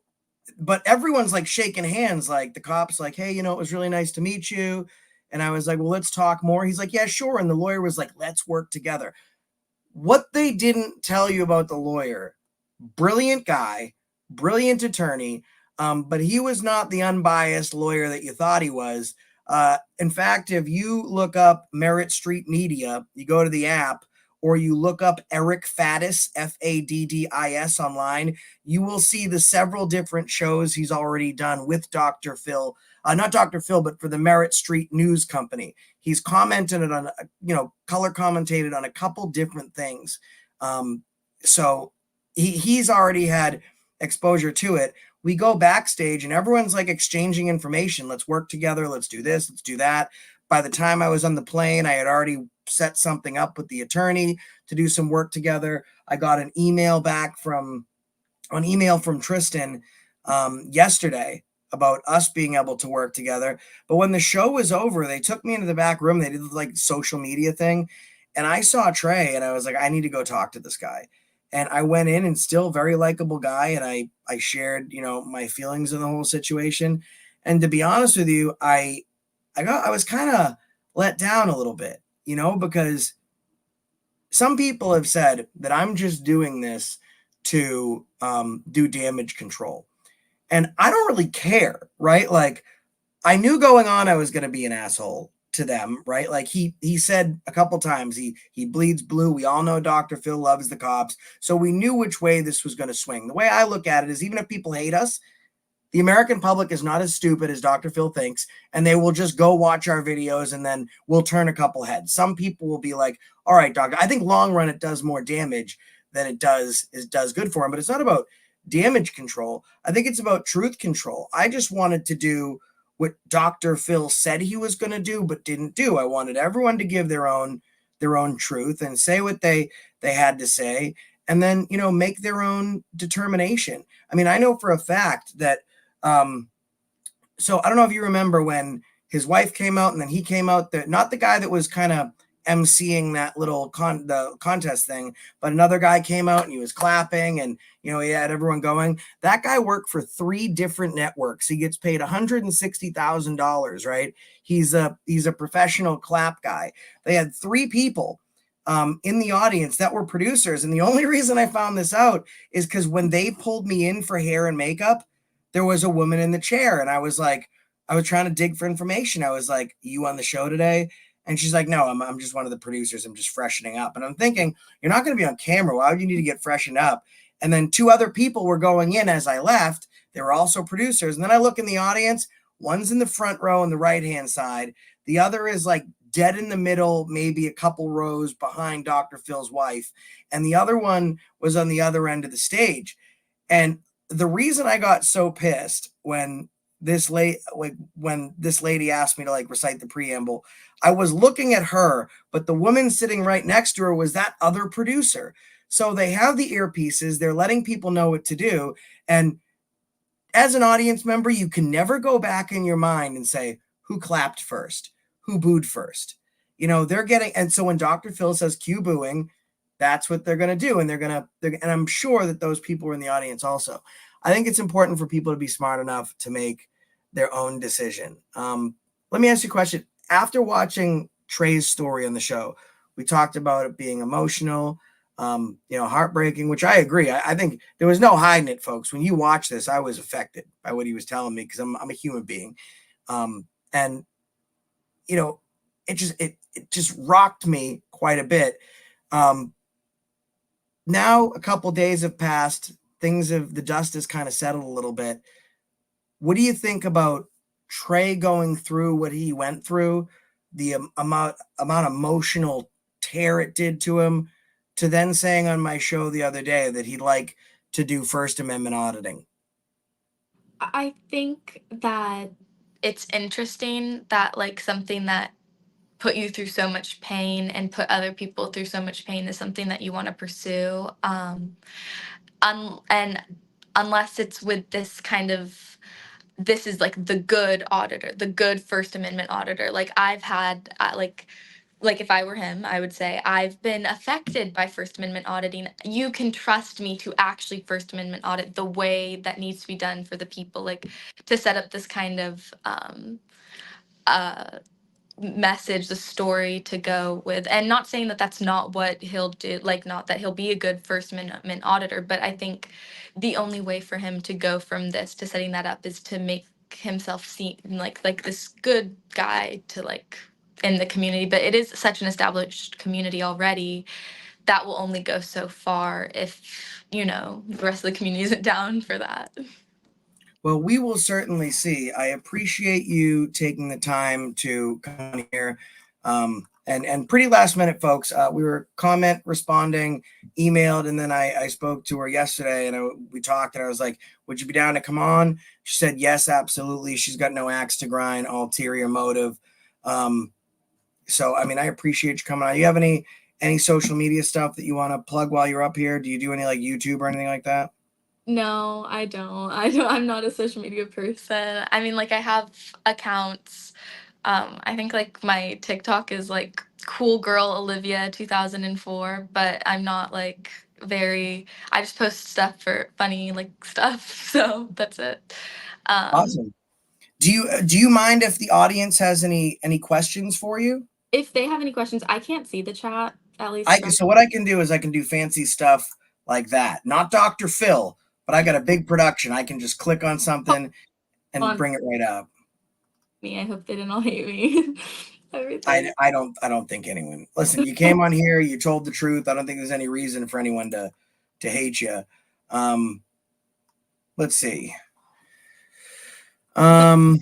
but everyone's like shaking hands, like the cops, like, hey, it was really nice to meet you. And I was like, well, let's talk more. He's like, yeah, sure. And the lawyer was like, let's work together. What they didn't tell you about the lawyer, brilliant guy, brilliant attorney, but he was not the unbiased lawyer that you thought he was. In fact, if you look up Merit Street Media, you go to the app, or you look up Eric Faddis, Faddis online, you will see the several different shows he's already done with Dr. Phil, not Dr. Phil, but for the Merit Street News Company. He's commented on, color commentated on a couple different things. So he's already had exposure to it. We go backstage and everyone's like exchanging information. Let's work together. Let's do this. Let's do that. By the time I was on the plane, I had already set something up with the attorney to do some work together. I got an email from Tristan yesterday about us being able to work together. But when the show was over, they took me into the back room. They did like social media thing. And I saw Trey and I was like, I need to go talk to this guy. And I went in and still very likable guy. And I shared, my feelings in the whole situation. And to be honest with you, I was kind of let down a little bit, because some people have said that I'm just doing this to do damage control. And I don't really care, right? Like, I knew going on I was going to be an asshole to them, right? Like he said a couple times he bleeds blue. We all know Dr. Phil loves the cops. So we knew which way this was going to swing. The way I look at it is even if people hate us, the American public is not as stupid as Dr. Phil thinks, and they will just go watch our videos and then we'll turn a couple heads. Some people will be like, all right, doctor, I think long run it does more damage than it does good for him, but it's not about damage control. I think it's about truth control. I just wanted to do what Dr. Phil said he was going to do, but didn't do. I wanted everyone to give their own truth and say what they had to say, and then make their own determination. I mean, I know for a fact that um, so I don't know if you remember when his wife came out and then he came out, not the guy that was kind of emceeing that little the contest thing, but another guy came out and he was clapping and he had everyone going. That guy worked for 3 different networks. He gets paid $160,000, right? He's a professional clap guy. They had 3 people in the audience that were producers, and the only reason I found this out is because when they pulled me in for hair and makeup, there was a woman in the chair, and I was trying to dig for information. I was like, you on the show today? And she's like, no, I'm just one of the producers. I'm just freshening up. And I'm thinking, you're not going to be on camera. Why would you need to get freshened up? And then 2 other people were going in as I left. They were also producers. And then I look in the audience. One's in the front row on the right-hand side. The other is like dead in the middle, maybe a couple rows behind Dr. Phil's wife. And the other one was on the other end of the stage. And the reason I got so pissed when this lady asked me to like recite the preamble, I was looking at her, but the woman sitting right next to her was that other producer. So they have the earpieces, they're letting people know what to do. And as an audience member, you can never go back in your mind and say, who clapped first? Who booed first? They're getting, and so when Dr. Phil says cue booing, that's what they're going to do. And and I'm sure that those people were in the audience also. I think it's important for people to be smart enough to make their own decision. Let me ask you a question. After watching Trey's story on the show, we talked about it being emotional. Heartbreaking, which I agree. I think there was no hiding it, folks. When you watch this, I was affected by what he was telling me because I'm a human being. And it just rocked me quite a bit. Now a couple days have passed, the dust has kind of settled a little bit. What do you think about Trey going through what he went through, the amount of emotional tear it did to him, to then saying on my show the other day that he'd like to do First Amendment auditing? I think that it's interesting that like something that put you through so much pain and put other people through so much pain is something that you want to pursue. And unless it's with this kind of, this is like the good auditor, the good First Amendment auditor. Like I've had, like if I were him, I would say I've been affected by First Amendment auditing. You can trust me to actually First Amendment audit the way that needs to be done for the people, like to set up this kind of uh, message, the story to go with. And not saying that that's not what he'll do, like not that he'll be a good First Amendment auditor, but I think the only way for him to go from this to setting that up is to make himself seem like this good guy to like in the community. But it is such an established community already that will only go so far if the rest of the community isn't down for that. Well, we will certainly see. I appreciate you taking the time to come on here. And pretty last minute, folks. We were comment responding, emailed, and then I spoke to her yesterday, and we talked, and I was like, "Would you be down to come on?" She said, "Yes, absolutely." She's got no axe to grind, ulterior motive. So, I mean, I appreciate you coming on. You have any social media stuff that you want to plug while you're up here? Do you do any like YouTube or anything like that? No, I don't. I don't. I'm not a social media person. I mean, like I have accounts. I think like my TikTok is like cool girl Olivia 2004, but I'm not like very. I just post stuff for funny like stuff. So that's it. Um, Awesome. Do you mind if the audience has any questions for you? if they have any questions, I can't see the chat at least I from so what I can do is I can do fancy stuff like that. Not Dr. Phil, but I got a big production. I can just click on something and on bring it right up. me. I hope they didn't all hate me. Everything. I don't think anyone. Listen, you came on here, you told the truth. I don't think there's any reason for anyone to hate you. Um, let's see. Um,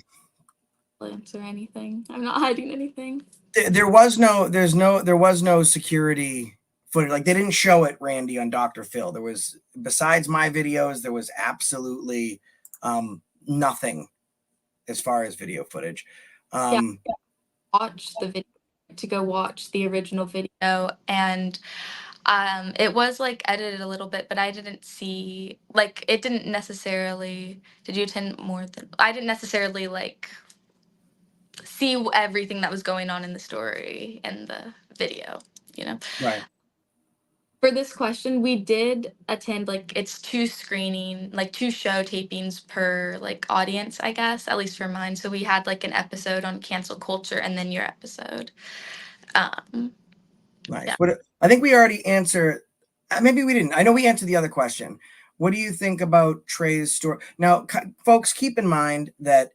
Answer anything. I'm not hiding anything. there was no security footage. Like they didn't show it, Randy, on Dr. Phil. There was, besides my videos, there was absolutely nothing as far as video footage. Yeah, Um, watch the video to go watch the original video, and it was like edited a little bit, but I didn't see like it didn't necessarily. Did you attend more than I didn't necessarily like see everything that was going on in the story and the video, you know. right. For this question, we did attend like it's two show tapings per like audience, I guess, at least for mine. So we had like an episode on cancel culture and then your episode. Um, Nice. yeah. What I think we already answered. Maybe we didn't. I know we answered the other question. What do you think about Trey's story? Now, folks, keep in mind that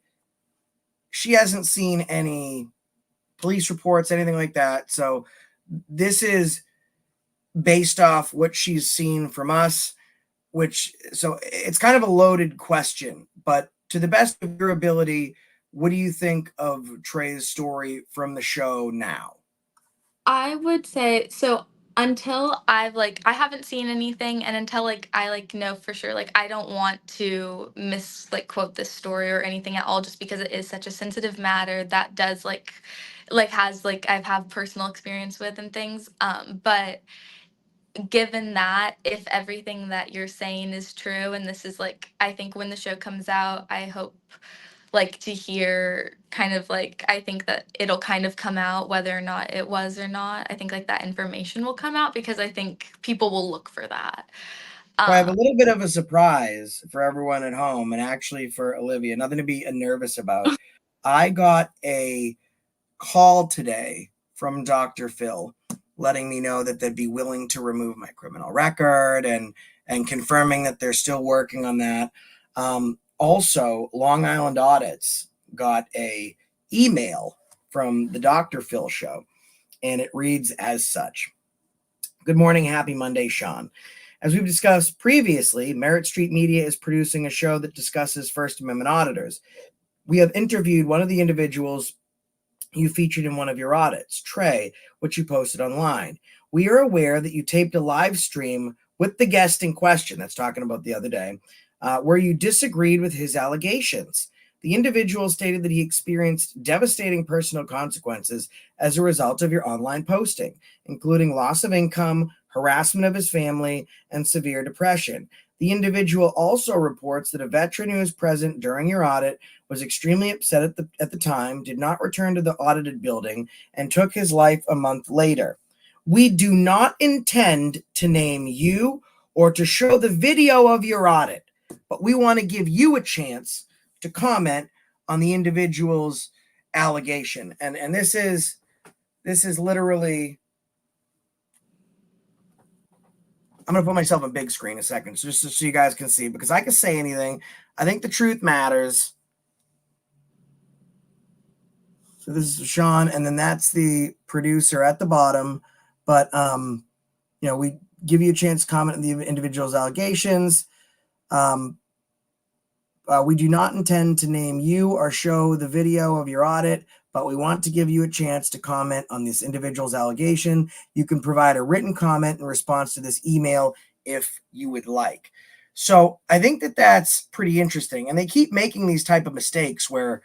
she hasn't seen any police reports, anything like that. So this is based off what she's seen from us, so it's kind of a loaded question, but to the best of your ability, what do you think of Trey's story from the show now? I would say so until I haven't seen anything and until like I like know for sure like I don't want to quote this story or anything at all just because it is such a sensitive matter that does like has like I've had personal experience with and things but given that if everything that you're saying is true and this is like I think when the show comes out I hope like to hear kind of like I think that it'll kind of come out whether or not it was or not. I think like that information will come out because I think people will look for that. So I have a Um, little bit of a surprise for everyone at home, and actually for Olivia, nothing to be nervous about. I got a call today from Dr. Phil, letting me know that they'd be willing to remove my criminal record and confirming that they're still working on that. Also, Long Island Audits got a email from the Dr. Phil show, and it reads as such. Good morning, happy Monday, Sean. As we've discussed previously, Merit Street Media is producing a show that discusses First Amendment auditors. We have interviewed one of the individuals you featured in one of your audits, Trey, which you posted online. We are aware that you taped a live stream with the guest in question, that's talking about the other day, where you disagreed with his allegations. The individual stated that he experienced devastating personal consequences as a result of your online posting, including loss of income, harassment of his family, and severe depression. The individual also reports that a veteran who was present during your audit was extremely upset at the time, did not return to the audited building, and took his life a month later. We do not intend to name you or to show the video of your audit, but we want to give you a chance to comment on the individual's allegation. And this is literally, I'm going to put myself on big screen a second, so just so you guys can see, because I can say anything. I think the truth matters. So this is Sean, and then that's the producer at the bottom. But we give you a chance to comment on the individual's allegations. We do not intend to name you or show the video of your audit, but we want to give you a chance to comment on this individual's allegation. You can provide a written comment in response to this email if you would like. So I think that that's pretty interesting. And they keep making these type of mistakes where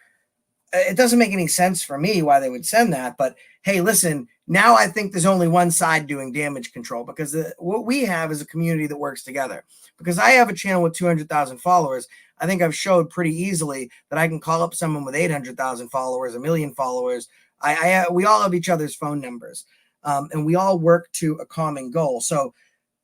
it doesn't make any sense for me why they would send that. But hey, listen, now I think there's only one side doing damage control, because what we have is a community that works together. Because I have a channel with 200,000 followers. I think I've showed pretty easily that I can call up someone with 800,000 followers, a million followers. We all have each other's phone numbers, and we all work to a common goal. So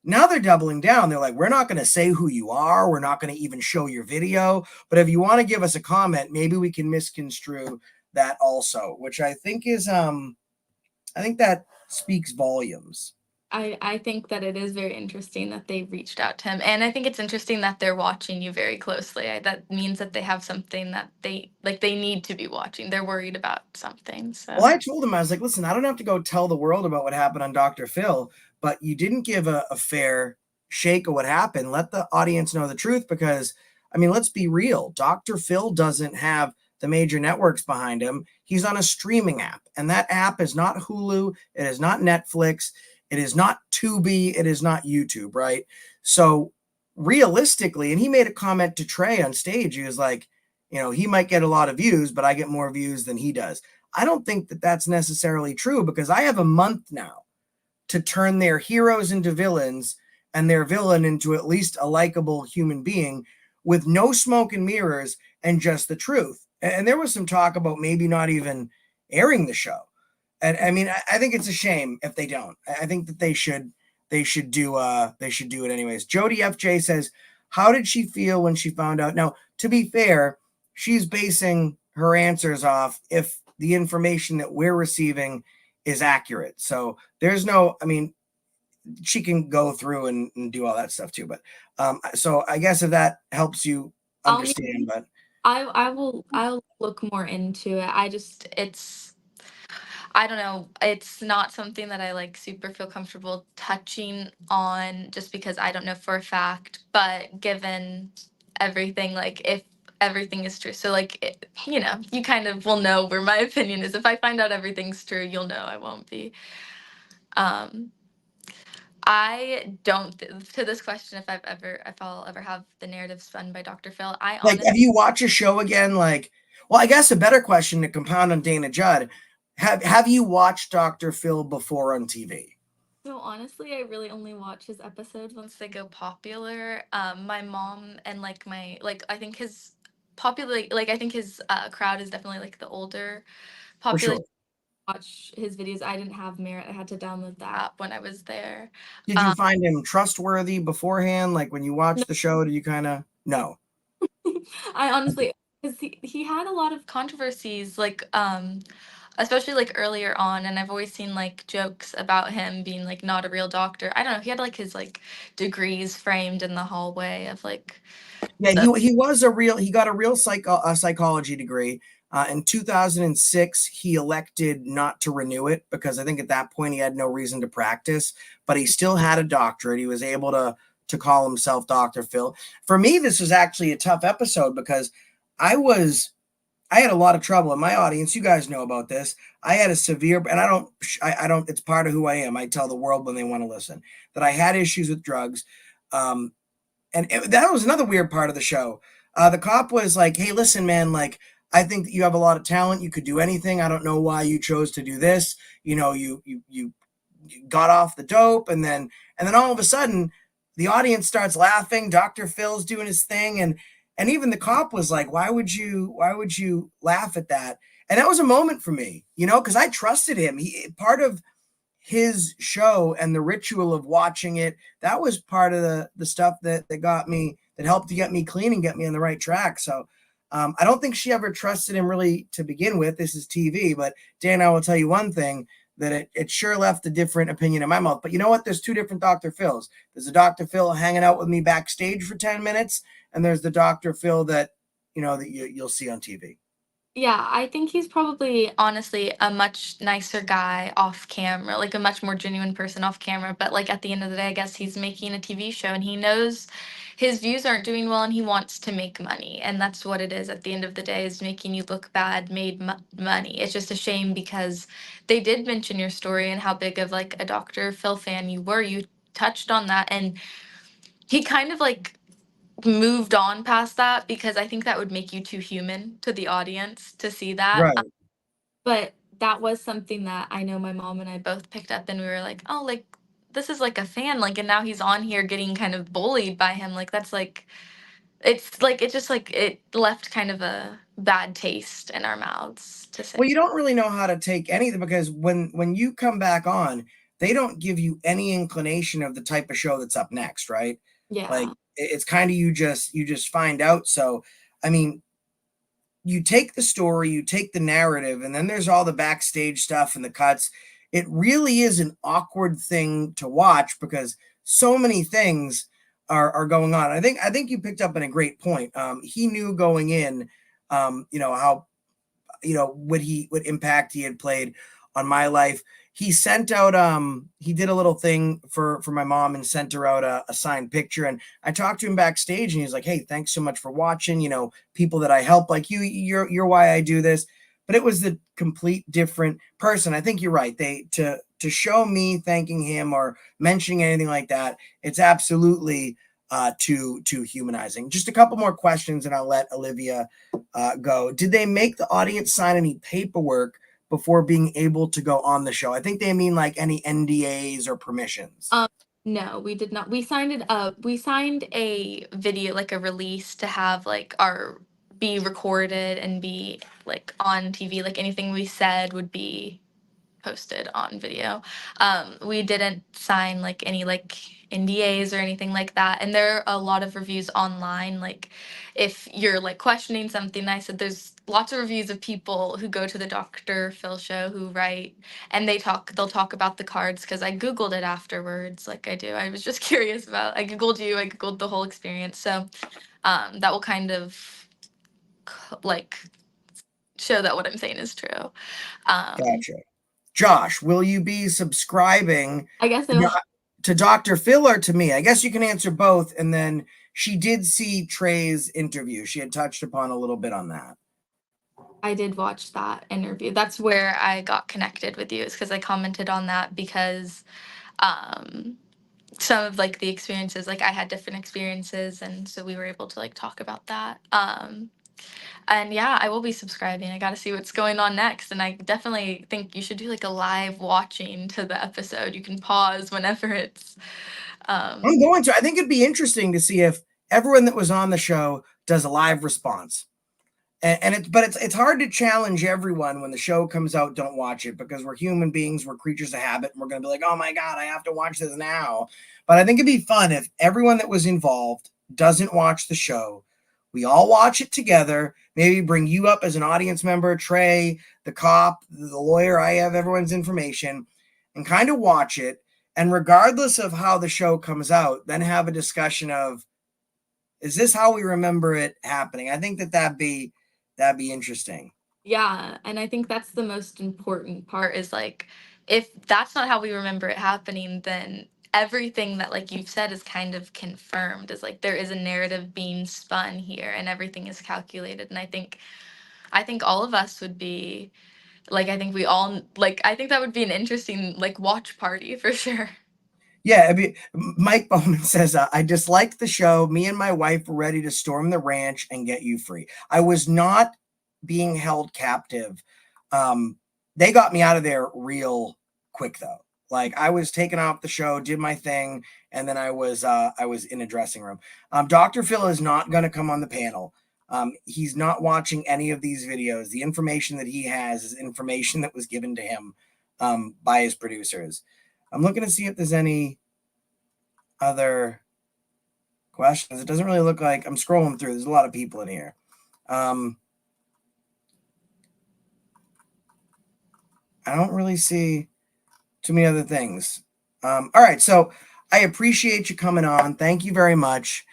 now they're doubling down. They're like, we're not going to say who you are. We're not going to even show your video. But if you want to give us a comment, maybe we can misconstrue that also, which I think is, I think that speaks volumes. I think that it is very interesting that they reached out to him. And I think it's interesting that they're watching you very closely. That means that they have something that they need to be watching. They're worried about something. So Well, I told him, I was like, listen, I don't have to go tell the world about what happened on Dr. Phil, but you didn't give a fair shake of what happened. Let the audience know the truth, because, I mean, let's be real. Dr. Phil doesn't have the major networks behind him. He's on a streaming app, and that app is not Hulu. It is not Netflix. It is not Tubi. It is not YouTube, right? So realistically, and he made a comment to Trey on stage. He was like, he might get a lot of views, but I get more views than he does. I don't think that that's necessarily true, because I have a month now to turn their heroes into villains and their villain into at least a likable human being with no smoke and mirrors and just the truth. And there was some talk about maybe not even airing the show. And I mean, I think it's a shame if they don't. I think that they should do it anyways. Jody FJ says, how did she feel when she found out? Now, to be fair, she's basing her answers off if the information that we're receiving is accurate. So there's no, I mean, she can go through and do all that stuff too. But so I guess if that helps you understand, but I'll look more into it. I don't know. It's not something that I super feel comfortable touching on, just because I don't know for a fact. But given everything, if everything is true, so you kind of will know where my opinion is. If I find out everything's true, you'll know I won't be. Um, I don't to this question, if I'll ever have the narrative spun by Dr. Phil. I like, honestly have you watched a show again? Like, well, I guess a better question to compound on Dana Judd. Have you watched Dr. Phil before on TV? So honestly, I really only watch his episodes once they go popular. My mom and I think his popular I think his crowd is definitely the older For population. sure. Watch his videos. I didn't have Merit. I had to download the app when I was there. Did you find him trustworthy beforehand? Like when you No, watched the show, did you kind of no? I honestly, because he had a lot of controversies especially like earlier on. And I've always seen like jokes about him being like not a real doctor. I don't know. He had like his like degrees framed in the hallway of like Yeah, the. he got a real psychology degree. In 2006, he elected not to renew it because I think at that point he had no reason to practice, but he still had a doctorate. He was able to call himself Dr. Phil. For me, this was actually a tough episode because I was I had a lot of trouble in my audience. You guys know about this. I had a severe, and I don't, it's part of who I am. I tell the world when they want to listen that I had issues with drugs. Um, that was another weird part of the show. The cop was like, "Hey, listen, man, like, I think that you have a lot of talent. You could do anything. I don't know why you chose to do this. You know, you got off the dope, and then all of a sudden, the audience starts laughing. Dr. Phil's doing his thing, and even the cop was like, why would you laugh at that?" And that was a moment for me, because I trusted him. He part of his show and the ritual of watching it, that was part of the stuff that got me, that helped to get me clean and get me on the right track. So I don't think she ever trusted him really to begin with. This is TV, but Dan, I will tell you one thing, that it sure left a different opinion in my mouth. But you know what? There's two different Dr. Phils. There's a Dr. Phil hanging out with me backstage for 10 minutes, and there's the Dr. Phil that you'll see on TV. Yeah, I think he's probably honestly a much nicer guy off camera, like a much more genuine person off camera. But like at the end of the day, I guess he's making a TV show and he knows his views aren't doing well and he wants to make money. And that's what it is at the end of the day, is making you look bad, made money. It's just a shame because they did mention your story and how big of like a Dr. Phil fan you were. You touched on that, and he kind of like moved on past that because I think that would make you too human to the audience to see that. Right. But that was something that I know my mom and I both picked up, and we were like, "Oh, like this is like a fan, like, and now he's on here getting kind of bullied by him. Like that's like it's like it just like it left kind of a bad taste in our mouths to say." Well, you don't really know how to take anything because when you come back on, they don't give you any inclination of the type of show that's up next, right? Like Yeah. it's kind of you just find out. So, I mean, you take the story, you take the narrative, and then there's all the backstage stuff and the cuts. It really is an awkward thing to watch because so many things are going on. I think you picked up on a great point. He knew going in, how what impact he had played on my life. He sent out he did a little thing for my mom and sent her out a signed picture, and I talked to him backstage and he's like, "Hey, thanks so much for watching, people that I help, like you're why I do this." But it was the complete different person. I think you're right. They to show me thanking him or mentioning anything like that, it's absolutely too humanizing. Just a couple more questions and I'll let Olivia go. Did they make the audience sign any paperwork before being able to go on the show? I think they mean like any NDAs or permissions. Um, no, we did not. We signed it up. We signed a video, like a release to have like our be recorded and be like on TV. Like anything we said would be posted on video. We didn't sign like any like NDAs or anything like that. And there are a lot of reviews online. Like if you're like questioning something, I said there's lots of reviews of people who go to the Dr. Phil show who write, and they'll talk about the cards because I Googled it afterwards, like I do. I was just curious about, I Googled you, I Googled the whole experience. So that will kind of like show that what I'm saying is true. Um, Gotcha. Josh, will you be subscribing I guess to, to Dr. Phil or to me? I guess you can answer both. And then she did see Trey's interview. She had touched upon a little bit on that. I did watch that interview. That's where I got connected with you, is because I commented on that because um, some of like the experiences, like I had different experiences, and so we were able to like talk about that. And yeah, I will be subscribing. I got to see what's going on next, and I definitely think you should do like a live watching to the episode. You can pause whenever it's. I'm Um, going to. I think it'd be interesting to see if everyone that was on the show does a live response. And it's hard to challenge everyone when the show comes out. Don't watch it because we're human beings, we're creatures of habit, and we're going to be like, oh my god, I have to watch this now. But I think it'd be fun if everyone that was involved doesn't watch the show. We all watch it together. Maybe bring you up as an audience member, Trey, the cop, the lawyer. I have everyone's information, and kind of watch it. And regardless of how the show comes out, then have a discussion of, is this how we remember it happening? I think that'd be interesting. Yeah, and I think that's the most important part is like if that's not how we remember it happening, then everything that like you've said is kind of confirmed is like there is a narrative being spun here and everything is calculated. And I think all of us would be like I think we all like I think that would be an interesting like watch party for sure. Yeah, Mike Bowman says, I disliked the show. Me and my wife were ready to storm the ranch and get you free. I was not being held captive. They got me out of there real quick, though. Like, I was taken off the show, did my thing, and then I was in a dressing room. Dr. Phil is not going to come on the panel. He's not watching any of these videos. The information that he has is information that was given to him by his producers. I'm looking to see if there's any other questions. It doesn't really look like, I'm scrolling through. There's a lot of people in here. I don't really see too many other things. All right. So I appreciate you coming on. Thank you very much.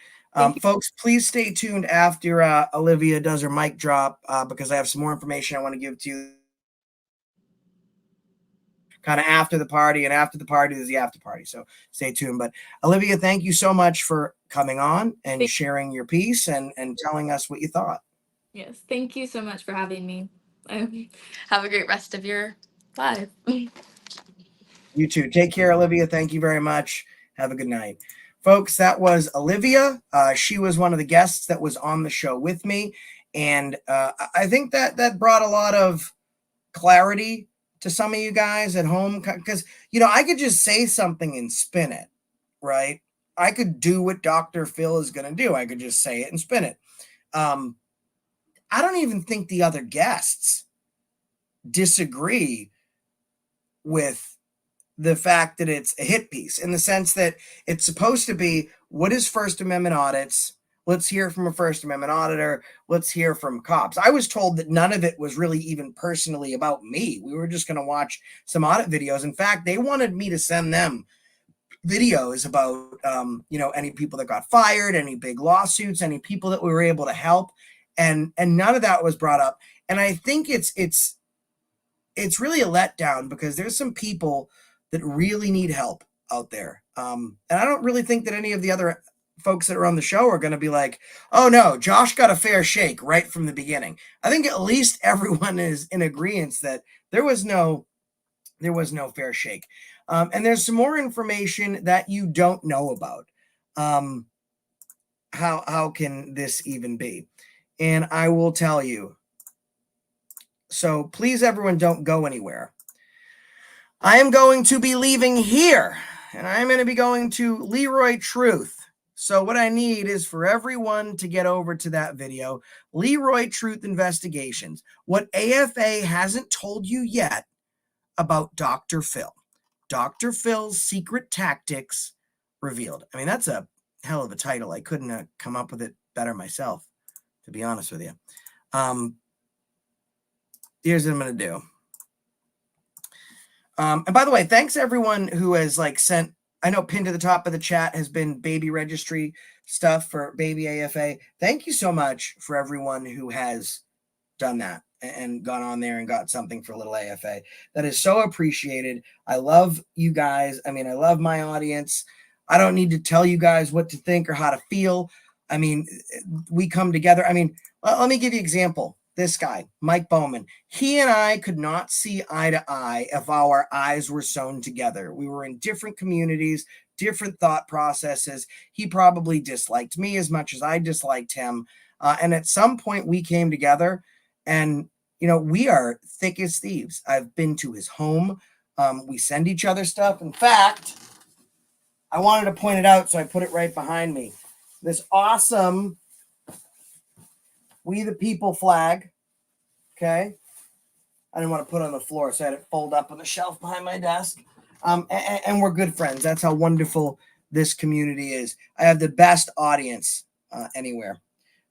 Folks, please stay tuned after Olivia does her mic drop because I have some more information I want to give to you. Kind of after the party, and after the party is the after party. So stay tuned. But Olivia, thank you so much for coming on and sharing your piece and telling us what you thought. Yes, thank you so much for having me. Have a great rest of your life. You too. Take care, Olivia. Thank you very much. Have a good night. Folks, that was Olivia. She was one of the guests that was on the show with me. And I think that brought a lot of clarity to some of you guys at home, because I could just say something and spin it, right? I could do what Dr. Phil is going to do. I could just say it and spin it. I don't even think the other guests disagree with the fact that it's a hit piece, in the sense that it's supposed to be, what is First Amendment audits? Let's hear from a First Amendment auditor. Let's hear from cops. I was told that none of it was really even personally about me. We were just going to watch some audit videos. In fact, they wanted me to send them videos about, any people that got fired, any big lawsuits, any people that we were able to help. And none of that was brought up. And I think it's really a letdown, because there's some people that really need help out there. And I don't really think that any of the other folks that are on the show are going to be like, oh no, Josh got a fair shake right from the beginning. I think at least everyone is in agreement that there was no fair shake. And there's some more information that you don't know about. How can this even be? And I will tell you. So please, everyone, don't go anywhere. I am going to be leaving here, and I'm going to be going to Leroy Truth. So what I need is for everyone to get over to that video, Leroy Truth Investigations. What AFA hasn't told you yet about Dr. Phil. Dr. Phil's Secret Tactics Revealed. I mean, that's a hell of a title. I couldn't have come up with it better myself, to be honest with you. Here's what I'm going to do. And by the way, thanks everyone who has sent, I know pinned to the top of the chat has been baby registry stuff for baby AFA. Thank you so much for everyone who has done that and gone on there and got something for little AFA. That is so appreciated. I love you guys. I mean, I love my audience. I don't need to tell you guys what to think or how to feel. I mean, we come together. I mean, let me give you an example. This guy, Mike Bowman, he and I could not see eye to eye if our eyes were sewn together. We were in different communities, different thought processes. He probably disliked me as much as I disliked him. And at some point we came together, and, we are thick as thieves. I've been to his home. We send each other stuff. In fact, I wanted to point it out, so I put it right behind me. This awesome We the People flag. Okay. I didn't want to put it on the floor, so I had it fold up on the shelf behind my desk. And we're good friends. That's how wonderful this community is. I have the best audience anywhere.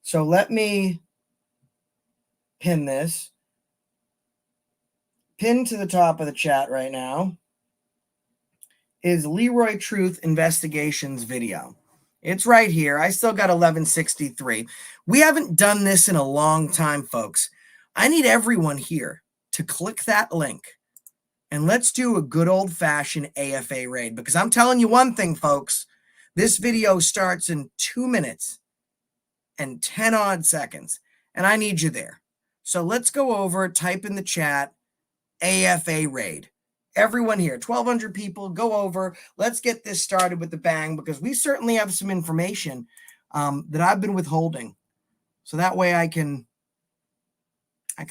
So let me pin this. Pinned to the top of the chat right now is Leroy Truth Investigations video. It's right here. I still got 1163. We haven't done this in a long time, folks. I need everyone here to click that link and let's do a good old-fashioned AFA raid, because I'm telling you one thing, folks. This video starts in 2 minutes and 10 odd seconds, and I need you there. So let's go over, type in the chat, AFA raid. Everyone here, 1,200 people, go over. Let's get this started with the bang, because we certainly have some information that I've been withholding. So that way I can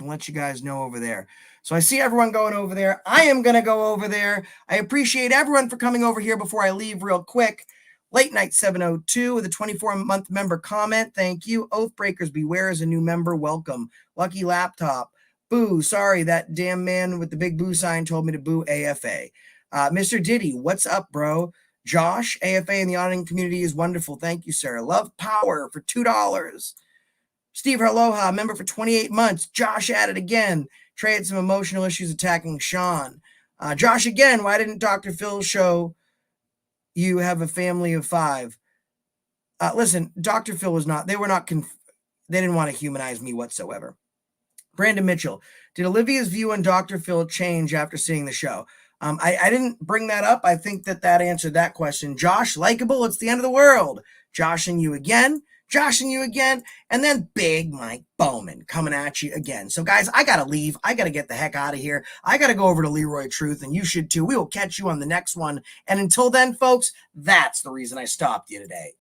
let you guys know over there. So I see everyone going over there. I am going to go over there. I appreciate everyone for coming over here. Before I leave real quick, Late Night 702 with a 24-month member comment. Thank you. Oathbreakers Beware is a new member. Welcome. Lucky Laptop. Boo. Sorry, that damn man with the big boo sign told me to boo AFA. Mr. Diddy, what's up, bro? Josh, AFA in the auditing community is wonderful. Thank you, sir. Love Power for $2. Steve Harloha, member for 28 months. Josh at it again. Trey had some emotional issues attacking Sean. Josh again, why didn't Dr. Phil show you have a family of 5? Listen, Dr. Phil was not, they didn't want to humanize me whatsoever. Brandon Mitchell, did Olivia's view on Dr. Phil change after seeing the show? I didn't bring that up. I think that answered that question. Josh, likable, it's the end of the world. Josh and you again. And then Big Mike Bowman coming at you again. So, guys, I got to leave. I got to get the heck out of here. I got to go over to Leroy Truth, and you should too. We will catch you on the next one. And until then, folks, that's the reason I stopped you today.